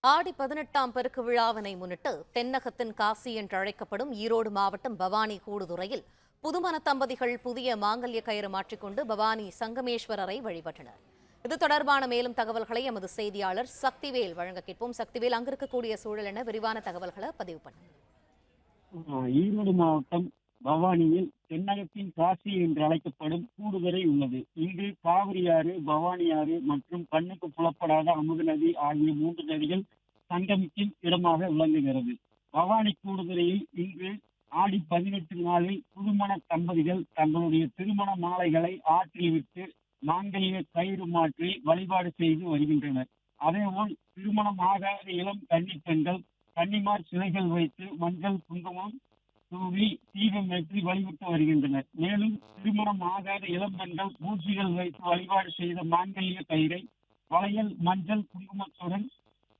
ஆடி 18ஆம் பெருக்கு விழாவினை முன்னிட்டு தென்னகத்தின் காசி என்று அழைக்கப்படும் ஈரோடு மாவட்டம் பவானி கூடுதுறையில் புதுமண தம்பதிகள் புதிய மாங்கல்ய கயிறு மாற்றிக்கொண்டு பவானி சங்கமேஸ்வரரை வழிபட்டனர். இது தொடர்பான மேலும் தகவல்களை எமது செய்தியாளர் சக்திவேல் வழங்க கேட்போம். சக்திவேல், அங்கு இருக்கக்கூடிய சூழல் என விரிவான தகவல்களை பதிவு பண்ணுங்க. ஈரோடு மாவட்டம் பவானியில் தென்னகத்தின் காசி என்று அழைக்கப்படும் கூடுதுறை உள்ளது. இங்கு காவிரி ஆறு, பவானி ஆறு மற்றும் கண்ணுக்கு புலப்படாத அமுத நதி ஆகிய 3 நதிகள் சங்கமிக்கும் இடமாக விளங்குகிறது. பவானி கூடுதுறையில் இன்று ஆடி 18 நாளில் புதுமண தம்பதிகள் தங்களுடைய திருமண மாலைகளை ஆற்றில் விட்டு மாங்கல்ய கயிறு மாற்றி வழிபாடு செய்து வருகின்றனர். அதேபோல் திருமணம் ஆகாத இளம் கன்னி பெண்கள் கன்னிமார் சிலைகள் வைத்து மஞ்சள் குங்குமம் தூவி தீபம் ஏற்றி வழிபட்டு வருகின்றனர். மேலும் திருமணம் ஆகாத இளம் பெண்கள் பூஜைகள் வைத்து வழிபாடு செய்த மாங்கல்ய கயிறை வளையல் மஞ்சள் குங்குமத்துடன்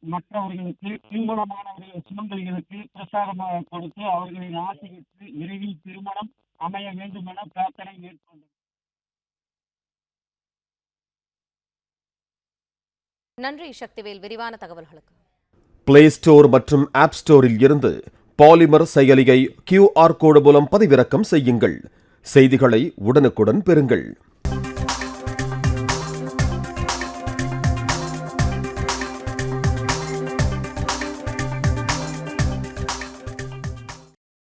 மற்றவர்களுக்கு திருமணமானவர்கள் சுமங்கலிகளுக்கு பிரசாதமாக கொடுத்து அவர்களின் ஆசை பெற்று விரைவில் திருமணம் அமைய வேண்டும் என பிரார்த்தனை மேற்கொண்டனர். நன்றி சக்திவேல், விரிவான தகவல்களுக்கு. பிளே ஸ்டோர் மற்றும் ஆப் ஸ்டோரில் இருந்து பாலிமர் செயலியை QR கோடு மூலம் பதிவிறக்கம் செய்யுங்கள். செய்திகளை உடனுக்குடன் பெறுங்கள்.